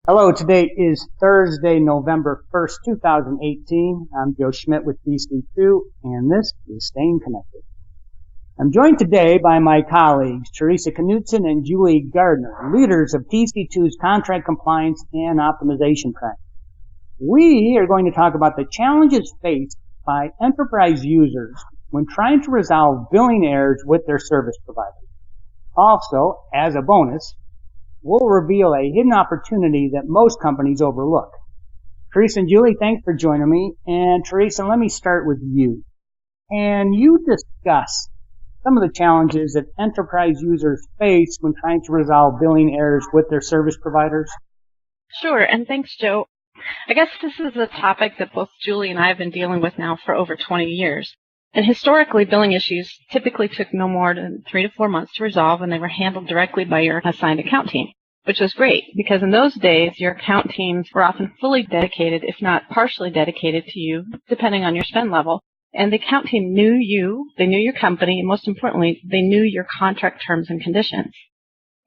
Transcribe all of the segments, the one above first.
Hello, today is Thursday, November 1st, 2018. I'm Joe Schmidt with DC2, and this is Staying Connected. I'm joined today by my colleagues, Theresa Knutson and Julie Gardner, leaders of DC2's contract compliance and optimization practice. We are going to talk about the challenges faced by enterprise users when trying to resolve billing errors with their service providers. Also, as a bonus, we'll reveal a hidden opportunity that most companies overlook. Theresa and Julie, thanks for joining me. And Theresa, let me start with you. Can you discuss some of the challenges that enterprise users face when trying to resolve billing errors with their service providers? Sure, and thanks, Joe. I guess this is a topic that both Julie and I have been dealing with now for over 20 years. And historically, billing issues typically took no more than 3 to 4 months to resolve, and they were handled directly by your assigned account team, which was great because in those days, your account teams were often fully dedicated, if not partially dedicated to you, depending on your spend level. And the account team knew you, they knew your company, and most importantly, they knew your contract terms and conditions.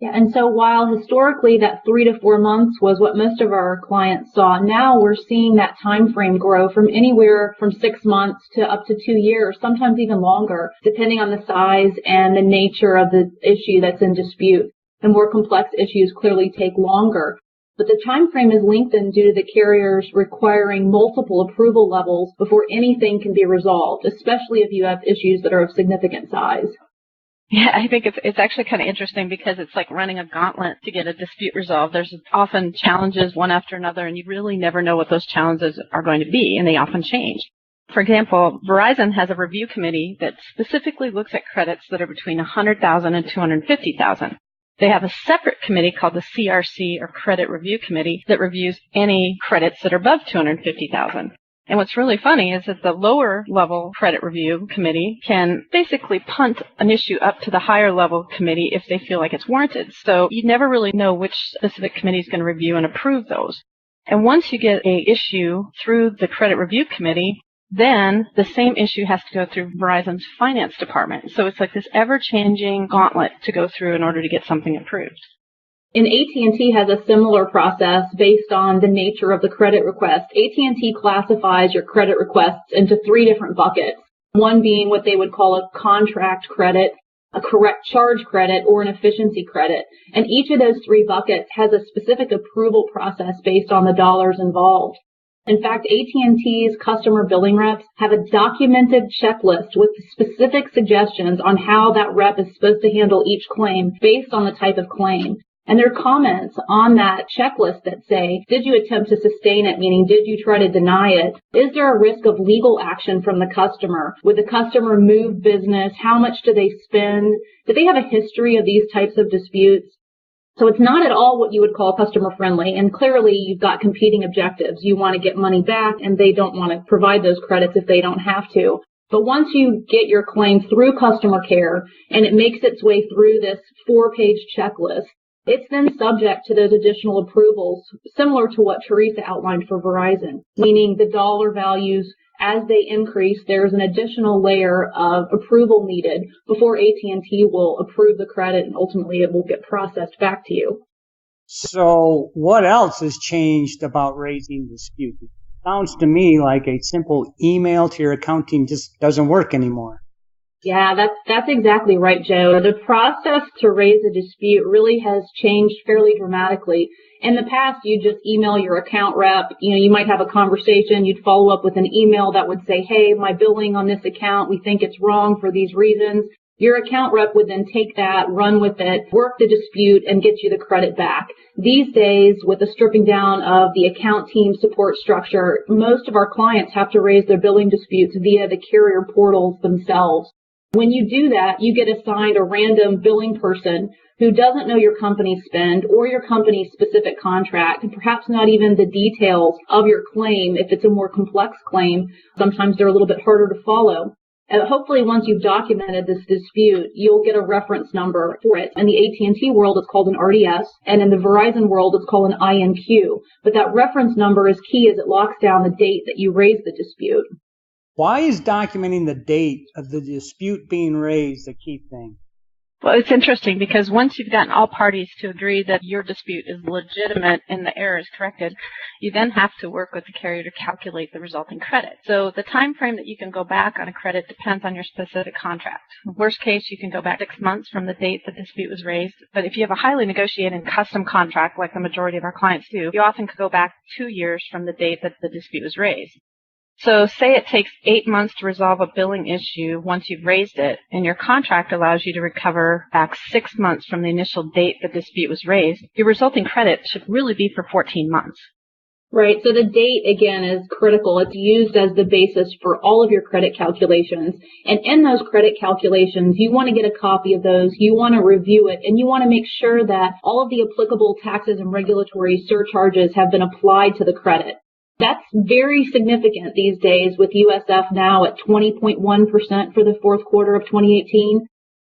Yeah, and so while historically that 3 to 4 months was what most of our clients saw, now we're seeing that time frame grow from anywhere from 6 months to up to 2 years, sometimes even longer, depending on the size and the nature of the issue that's in dispute. And more complex issues clearly take longer. But the time frame is lengthened due to the carriers requiring multiple approval levels before anything can be resolved, especially if you have issues that are of significant size. Yeah, I think it's actually kind of interesting because it's like running a gauntlet to get a dispute resolved. There's often challenges one after another, and you really never know what those challenges are going to be, and they often change. For example, Verizon has a review committee that specifically looks at credits that are between $100,000 and $250,000. They have a separate committee called the CRC, or Credit Review Committee, that reviews any credits that are above $250,000. And what's really funny is that the lower level credit review committee can basically punt an issue up to the higher level committee if they feel like it's warranted. So you never really know which specific committee is going to review and approve those. And once you get an issue through the credit review committee, then the same issue has to go through Verizon's finance department. So it's like this ever-changing gauntlet to go through in order to get something approved. And AT&T has a similar process based on the nature of the credit request. AT&T classifies your credit requests into 3 different buckets, one being what they would call a contract credit, a correct charge credit, or an efficiency credit. And each of those 3 buckets has a specific approval process based on the dollars involved. In fact, AT&T's customer billing reps have a documented checklist with specific suggestions on how that rep is supposed to handle each claim based on the type of claim. And there are comments on that checklist that say, did you attempt to sustain it, meaning did you try to deny it? Is there a risk of legal action from the customer? Would the customer move business? How much do they spend? Do they have a history of these types of disputes? So it's not at all what you would call customer friendly. And clearly you've got competing objectives. You want to get money back and they don't want to provide those credits if they don't have to. But once you get your claim through customer care and it makes its way through this 4-page checklist, it's then subject to those additional approvals, similar to what Theresa outlined for Verizon, meaning the dollar values, as they increase, there's an additional layer of approval needed before AT&T will approve the credit and ultimately it will get processed back to you. So what else has changed about raising disputes? It sounds to me like a simple email to your accounting just doesn't work anymore. Yeah, that's exactly right, Joe. The process to raise a dispute really has changed fairly dramatically. In the past, you just email your account rep. You might have a conversation. You'd follow up with an email that would say, hey, my billing on this account, we think it's wrong for these reasons. Your account rep would then take that, run with it, work the dispute, and get you the credit back. These days, with the stripping down of the account team support structure, most of our clients have to raise their billing disputes via the carrier portals themselves. When you do that, you get assigned a random billing person who doesn't know your company's spend or your company's specific contract, and perhaps not even the details of your claim. If it's a more complex claim, sometimes they're a little bit harder to follow. And hopefully, once you've documented this dispute, you'll get a reference number for it. In the AT&T world, it's called an RDS, and in the Verizon world, it's called an INQ. But that reference number is key as it locks down the date that you raised the dispute. Why is documenting the date of the dispute being raised a key thing? Well, it's interesting because once you've gotten all parties to agree that your dispute is legitimate and the error is corrected, you then have to work with the carrier to calculate the resulting credit. So the time frame that you can go back on a credit depends on your specific contract. Worst case, you can go back 6 months from the date the dispute was raised. But if you have a highly negotiated custom contract, like the majority of our clients do, you often could go back 2 years from the date that the dispute was raised. So say it takes 8 months to resolve a billing issue once you've raised it, and your contract allows you to recover back 6 months from the initial date the dispute was raised, your resulting credit should really be for 14 months. Right. So the date, again, is critical. It's used as the basis for all of your credit calculations. And in those credit calculations, you want to get a copy of those. You want to review it, and you want to make sure that all of the applicable taxes and regulatory surcharges have been applied to the credit. That's very significant these days with USF now at 20.1% for the fourth quarter of 2018.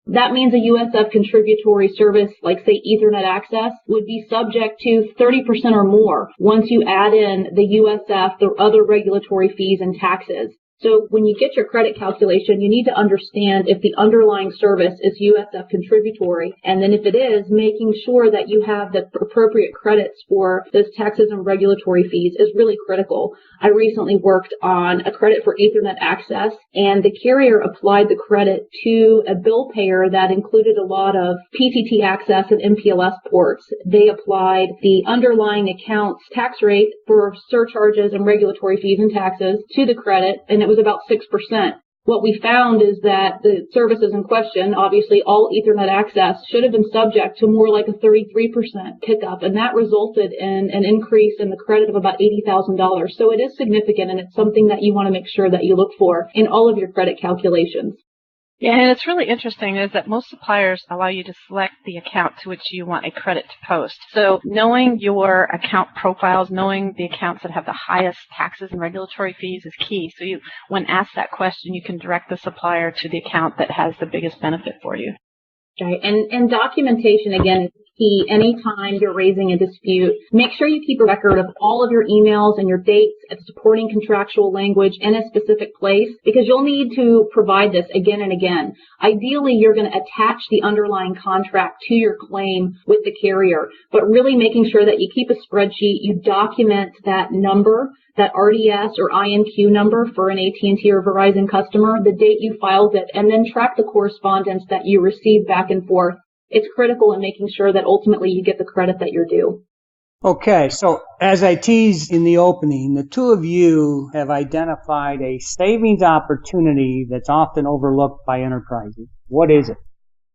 That means a USF contributory service like, say, Ethernet access would be subject to 30% or more once you add in the USF, the other regulatory fees and taxes. So when you get your credit calculation, you need to understand if the underlying service is USF contributory. And then if it is, making sure that you have the appropriate credits for those taxes and regulatory fees is really critical. I recently worked on a credit for Ethernet access, and the carrier applied the credit to a bill payer that included a lot of PTT access and MPLS ports. They applied the underlying account's tax rate for surcharges and regulatory fees and taxes to the credit, and it was about 6%. What we found is that the services in question, obviously all Ethernet access, should have been subject to more like a 33% pickup, and that resulted in an increase in the credit of about $80,000. So it is significant, and it's something that you want to make sure that you look for in all of your credit calculations. Yeah, and it's really interesting is that most suppliers allow you to select the account to which you want a credit to post. So knowing your account profiles, knowing the accounts that have the highest taxes and regulatory fees is key. So when asked that question, you can direct the supplier to the account that has the biggest benefit for you. Right. And documentation, again, is key. Anytime you're raising a dispute, make sure you keep a record of all of your emails and your dates and supporting contractual language in a specific place, because you'll need to provide this again and again. Ideally, you're going to attach the underlying contract to your claim with the carrier, but really making sure that you keep a spreadsheet, you document that number, that RDS or INQ number for an AT&T or Verizon customer, the date you filed it, and then track the correspondence that you receive back and forth. It's critical in making sure that ultimately you get the credit that you're due. Okay, so as I teased in the opening, the two of you have identified a savings opportunity that's often overlooked by enterprises. What is it?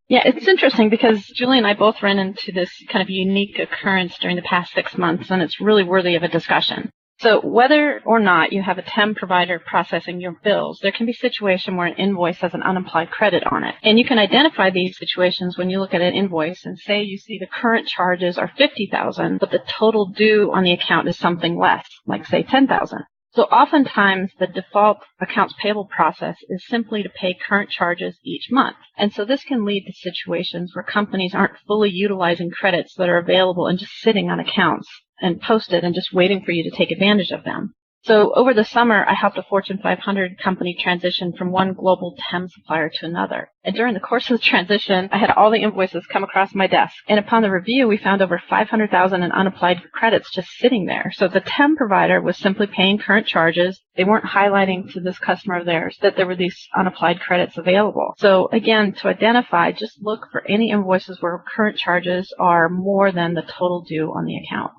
Yeah, it's interesting because Julie and I both ran into this kind of unique occurrence during the past 6 months, and it's really worthy of a discussion. So whether or not you have a TEM provider processing your bills, there can be a situation where an invoice has an unapplied credit on it. And you can identify these situations when you look at an invoice and say you see the current charges are $50,000, but the total due on the account is something less, like say $10,000. So oftentimes the default accounts payable process is simply to pay current charges each month. And so this can lead to situations where companies aren't fully utilizing credits that are available and just sitting on accounts and posted and just waiting for you to take advantage of them. So over the summer, I helped a Fortune 500 company transition from one global TEM supplier to another. And during the course of the transition, I had all the invoices come across my desk. And upon the review, we found over $500,000 in unapplied credits just sitting there. So the TEM provider was simply paying current charges. They weren't highlighting to this customer of theirs that there were these unapplied credits available. So again, to identify, just look for any invoices where current charges are more than the total due on the account.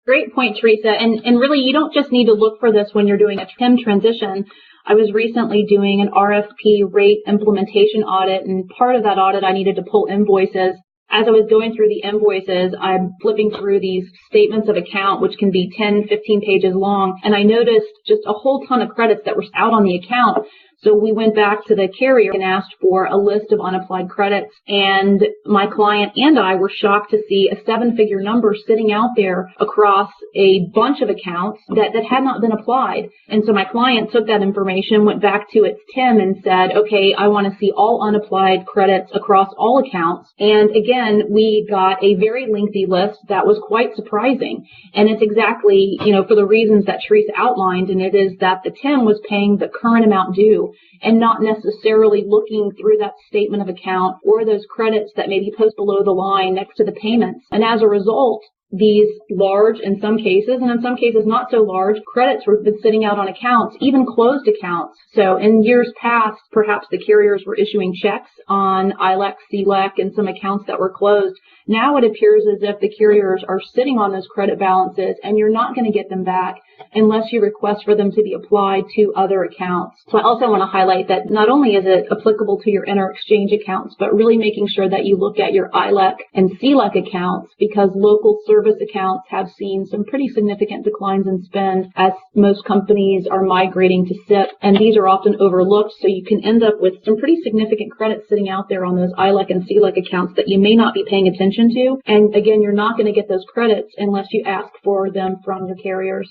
Great point, Theresa. And really, you don't just need to look for this when you're doing a TEM transition. I was recently doing an RFP rate implementation audit, and part of that audit, I needed to pull invoices. As I was going through the invoices, I'm flipping through these statements of account, which can be 10, 15 pages long, and I noticed just a whole ton of credits that were out on the account. So we went back to the carrier and asked for a list of unapplied credits, and my client and I were shocked to see a 7-figure number sitting out there across a bunch of accounts that had not been applied. And so my client took that information, went back to its TIM and said, okay, I want to see all unapplied credits across all accounts. And again, we got a very lengthy list that was quite surprising. And it's exactly, for the reasons that Theresa outlined, and it is that the TIM was paying the current amount due. and not necessarily looking through that statement of account or those credits that may be posted below the line next to the payments. And as a result, these large, in some cases, and in some cases not so large, credits were been sitting out on accounts, even closed accounts. So in years past, perhaps the carriers were issuing checks on ILEC, CLEC, and some accounts that were closed. Now it appears as if the carriers are sitting on those credit balances, and you're not going to get them back unless you request for them to be applied to other accounts. So I also want to highlight that not only is it applicable to your inter-exchange accounts, but really making sure that you look at your ILEC and CLEC accounts, because local service accounts have seen some pretty significant declines in spend as most companies are migrating to SIP, and these are often overlooked, so you can end up with some pretty significant credits sitting out there on those ILEC and CLEC accounts that you may not be paying attention to. And again, you're not going to get those credits unless you ask for them from your carriers.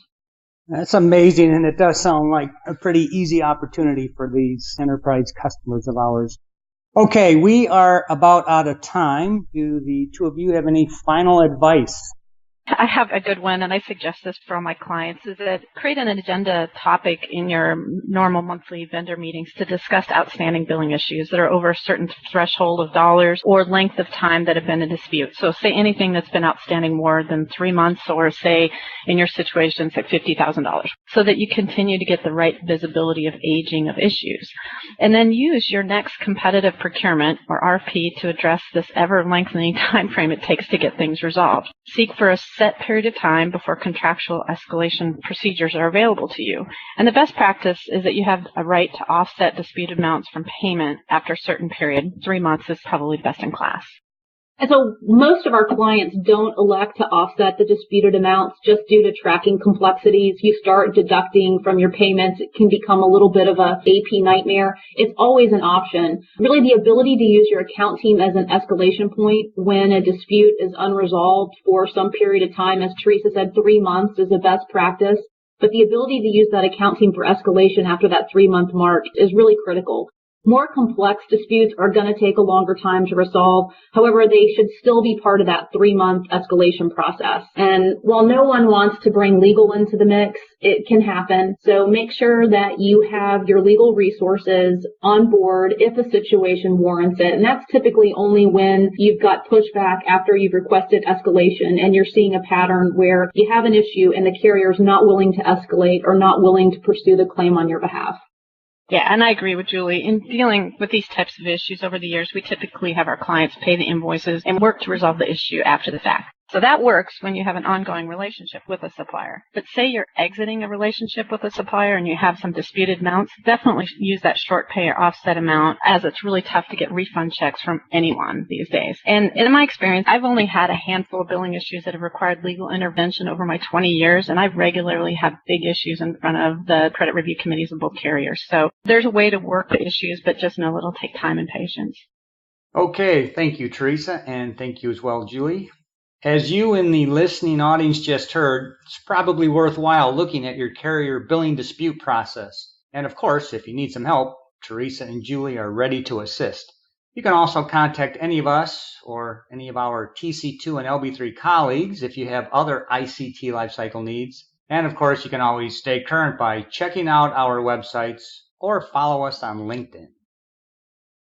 That's amazing, and it does sound like a pretty easy opportunity for these enterprise customers of ours. Okay, we are about out of time. Do the two of you have any final advice? I have a good one, and I suggest this for all my clients, is that create an agenda topic in your normal monthly vendor meetings to discuss outstanding billing issues that are over a certain threshold of dollars or length of time that have been in dispute. So say anything that's been outstanding more than 3 months, or say in your situation, say $50,000, so that you continue to get the right visibility of aging of issues. And then use your next competitive procurement, or RP, to address this ever-lengthening time frame it takes to get things resolved. Seek for a set period of time before contractual escalation procedures are available to you. And the best practice is that you have a right to offset disputed amounts from payment after a certain period. 3 months is probably best in class. And so most of our clients don't elect to offset the disputed amounts just due to tracking complexities. You start deducting from your payments. It can become a little bit of a AP nightmare. It's always an option. Really, the ability to use your account team as an escalation point when a dispute is unresolved for some period of time, as Theresa said, 3 months is the best practice. But the ability to use that account team for escalation after that 3-month mark is really critical. More complex disputes are going to take a longer time to resolve. However, they should still be part of that 3-month escalation process. And while no one wants to bring legal into the mix, it can happen. So make sure that you have your legal resources on board if a situation warrants it. And that's typically only when you've got pushback after you've requested escalation and you're seeing a pattern where you have an issue and the carrier is not willing to escalate or not willing to pursue the claim on your behalf. Yeah, and I agree with Julie. In dealing with these types of issues over the years, we typically have our clients pay the invoices and work to resolve the issue after the fact. So that works when you have an ongoing relationship with a supplier. But say you're exiting a relationship with a supplier and you have some disputed amounts, definitely use that short pay or offset amount, as it's really tough to get refund checks from anyone these days. And in my experience, I've only had a handful of billing issues that have required legal intervention over my 20 years, and I regularly have big issues in front of the credit review committees of both carriers. So there's a way to work the issues, but just know it'll take time and patience. Okay, thank you, Theresa, and thank you as well, Julie. As you in the listening audience just heard, it's probably worthwhile looking at your carrier billing dispute process. And of course, if you need some help, Theresa and Julie are ready to assist. You can also contact any of us or any of our TC2 and LB3 colleagues if you have other ICT lifecycle needs. And of course, you can always stay current by checking out our websites or follow us on LinkedIn.